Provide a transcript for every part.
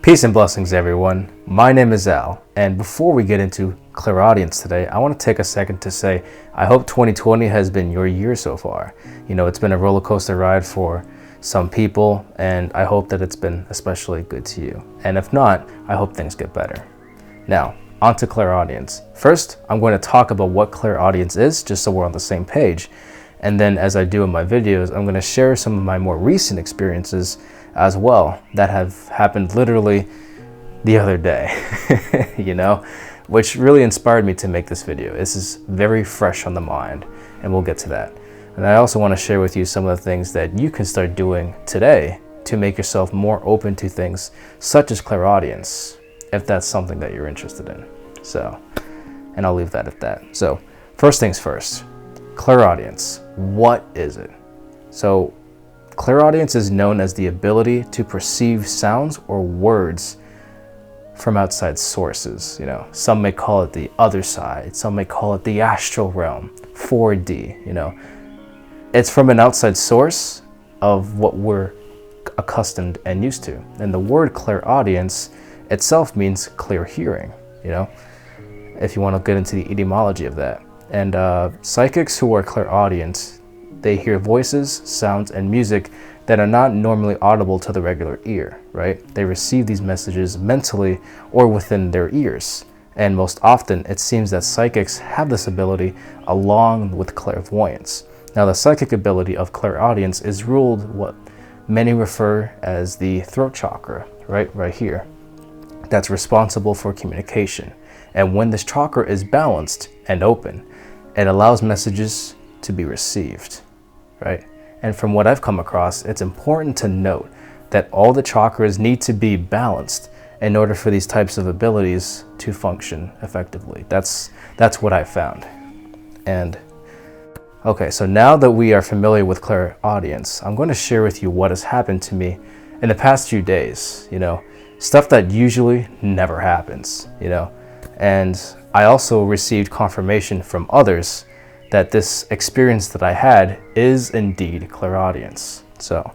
Peace and blessings, everyone. My name is Al, and before we get into Clairaudience today, I want to take a second to say I hope 2020 has been your year so far. You know, it's been a roller coaster ride for some people, and I hope that it's been especially good to you. And if not, I hope things get better. Now, on to Clairaudience. First, I'm going to talk about what Clairaudience is, just so we're on the same page. And then, as I do in my videos, I'm going to share some of my more recent experiences as well that have happened literally the other day, you know, which really inspired me to make this video. This is very fresh on the mind, and we'll get to that. And I also want to share with you some of the things that you can start doing today to make yourself more open to things such as Clairaudience, if that's something that you're interested in. So, and I'll leave that at that. So, first things first, Clairaudience. What is it? So, Clairaudience is known as the ability to perceive sounds or words from outside sources. You know, some may call it the other side, some may call it the astral realm, 4D, you know. It's from an outside source of what we're accustomed and used to. And the word clairaudience itself means clear hearing, you know, if you want to get into the etymology of that. And psychics who are clairaudient, they hear voices, sounds, and music that are not normally audible to the regular ear, right? They receive these messages mentally or within their ears. And most often, it seems that psychics have this ability along with clairvoyance. Now, the psychic ability of clairaudience is ruled what many refer as the throat chakra, right here. That's responsible for communication. And when this chakra is balanced and open, it allows messages to be received, right? And from what I've come across, it's important to note that all the chakras need to be balanced in order for these types of abilities to function effectively. That's what I found. And okay, so now that we are familiar with clairaudience, I'm going to share with you what has happened to me in the past few days, you know, stuff that usually never happens, you know. And I also received confirmation from others that this experience that I had is indeed clairaudience. So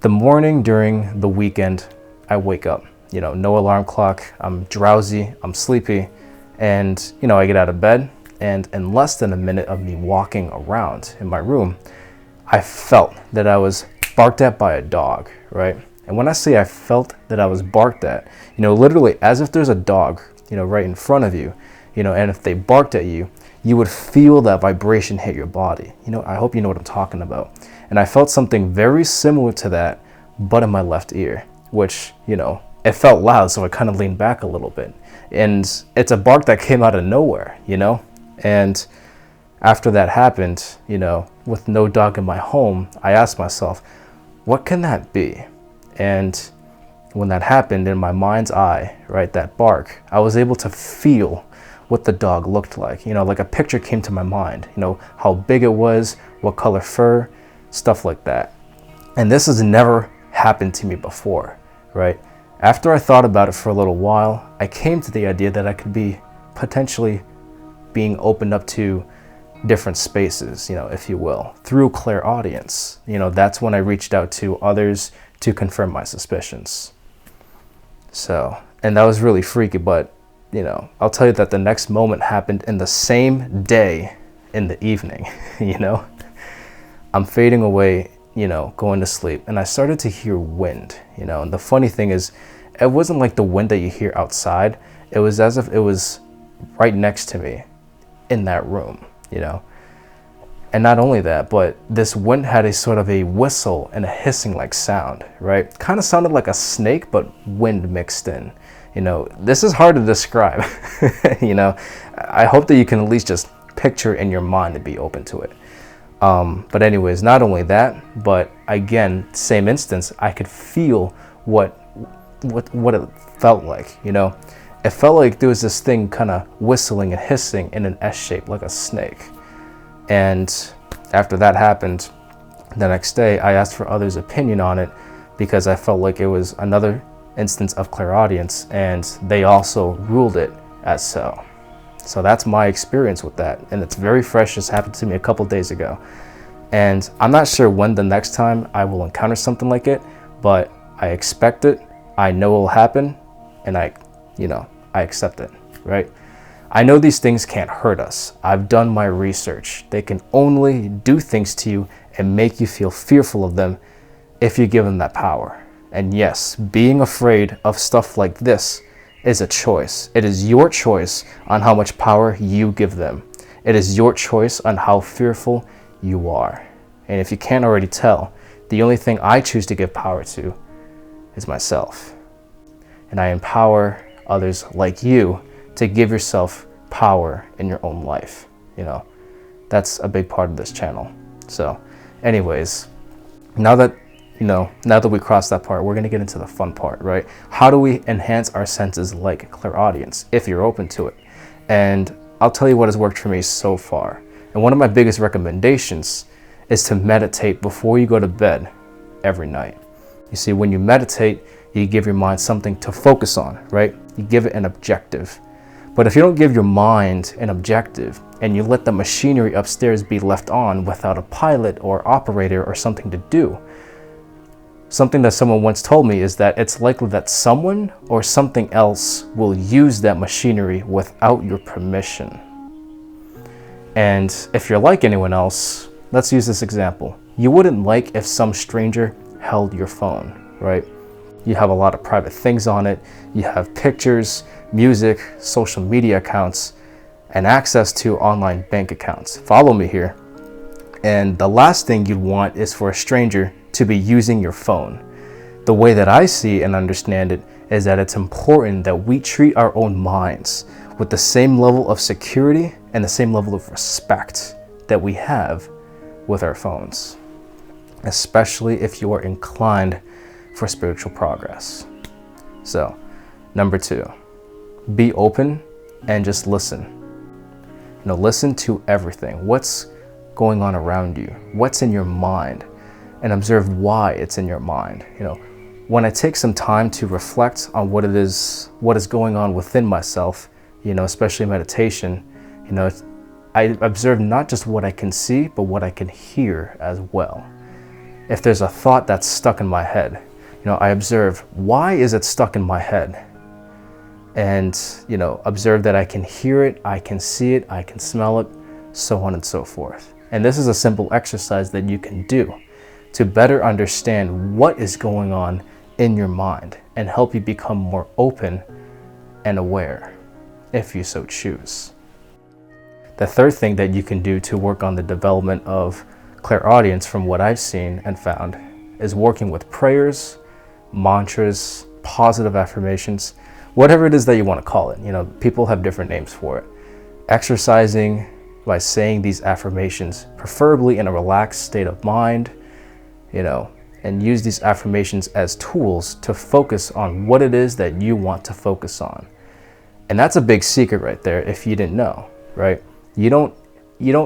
the morning during the weekend, I wake up, you know, no alarm clock, I'm drowsy, I'm sleepy, and, you know, I get out of bed, and in less than a minute of me walking around in my room, I felt that I was barked at by a dog, right? And when I say I felt that I was barked at, you know, literally as if there's a dog, you know, right in front of you, you know, and if they barked at you, you would feel that vibration hit your body. You know, I hope you know what I'm talking about. And I felt something very similar to that, but in my left ear, which, you know, it felt loud, so I kind of leaned back a little bit. And it's a bark that came out of nowhere, you know? And after that happened, you know, with no dog in my home, I asked myself, what can that be? And when that happened, in my mind's eye, right, that bark, I was able to feel what the dog looked like. You know, like a picture came to my mind, you know, how big it was, what color fur, stuff like that. And this has never happened to me before, right? After I thought about it for a little while, I came to the idea that I could be potentially being opened up to different spaces, you know, if you will, through clairaudience. You know, that's when I reached out to others to confirm my suspicions. So, and that was really freaky, but, you know, I'll tell you that the next moment happened in the same day in the evening, you know. I'm fading away, you know, going to sleep, and I started to hear wind, you know. And the funny thing is, it wasn't like the wind that you hear outside. It was as if it was right next to me in that room, you know. And not only that, but this wind had a sort of a whistle and a hissing like sound, right? Kind of sounded like a snake, but wind mixed in. You know, this is hard to describe. You know, I hope that you can at least just picture in your mind to be open to it. But anyways, not only that, but again, same instance, I could feel what it felt like, you know. It felt like there was this thing kind of whistling and hissing in an S shape like a snake. And after that happened, the next day, I asked for others' opinion on it because I felt like it was another instance of clairaudience, and they also ruled it as so. So that's my experience with that, and it's very fresh. This happened to me a couple days ago, and I'm not sure when the next time I will encounter something like it, but I expect it. I know it will happen, and I accept it, right? I know these things can't hurt us. I've done my research. They can only do things to you and make you feel fearful of them if you give them that power. And yes, being afraid of stuff like this is a choice. It is your choice on how much power you give them. It is your choice on how fearful you are. And if you can't already tell, the only thing I choose to give power to is myself. And I empower others like you to give yourself power in your own life. That's a big part of this channel. So anyways, now that we crossed that part, we're going to get into the fun part, right? How do we enhance our senses like clairaudience, if you're open to it? And I'll tell you what has worked for me so far. And one of my biggest recommendations is to meditate before you go to bed every night. You see, when you meditate, you give your mind something to focus on, right? You give it an objective. But if you don't give your mind an objective and you let the machinery upstairs be left on without a pilot or operator or something to do, something that someone once told me is that it's likely that someone or something else will use that machinery without your permission. And if you're like anyone else, let's use this example. You wouldn't like if some stranger held your phone, right? You have a lot of private things on it. You have pictures, music, social media accounts, and access to online bank accounts. Follow me here. And the last thing you'd want is for a stranger to be using your phone. The way that I see and understand it is that it's important that we treat our own minds with the same level of security and the same level of respect that we have with our phones, especially if you are inclined for spiritual progress. So, number 2, be open and just listen. Listen to everything. What's going on around you? What's in your mind? And observe why it's in your mind. When I take some time to reflect on what is going on within myself, especially meditation, I observe not just what I can see, but what I can hear as well. If there's a thought that's stuck in my head, I observe, why is it stuck in my head? And, observe that I can hear it, I can see it, I can smell it, so on and so forth. And this is a simple exercise that you can do to better understand what is going on in your mind and help you become more open and aware, if you so choose. The third thing that you can do to work on the development of clairaudience, from what I've seen and found, is working with prayers, mantras, positive affirmations, whatever it is that you want to call it. People have different names for it. Exercising by saying these affirmations, preferably in a relaxed state of mind, and use these affirmations as tools to focus on what it is that you want to focus on. And that's a big secret right there, if you didn't know, right? You don't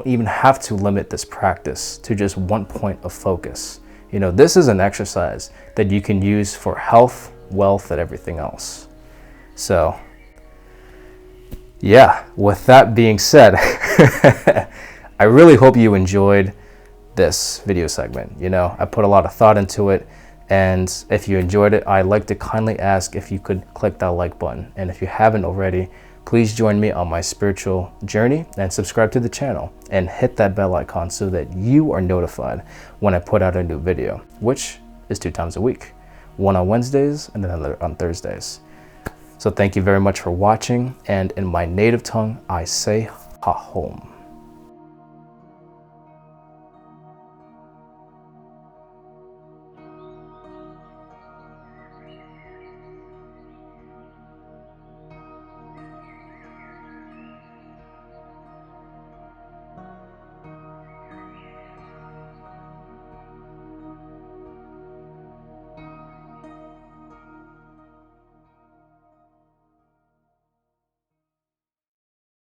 even have to limit this practice to just one point of focus. This is an exercise that you can use for health, wealth, and everything else. So, yeah, with that being said, I really hope you enjoyed this video segment. I put a lot of thought into it, and if you enjoyed it, I'd like to kindly ask if you could click that like button. And if you haven't already, please join me on my spiritual journey and subscribe to the channel and hit that bell icon so that you are notified when I put out a new video, which is 2 times a week, one on Wednesdays and another on Thursdays. So thank you very much for watching, and in my native tongue, I say ha home.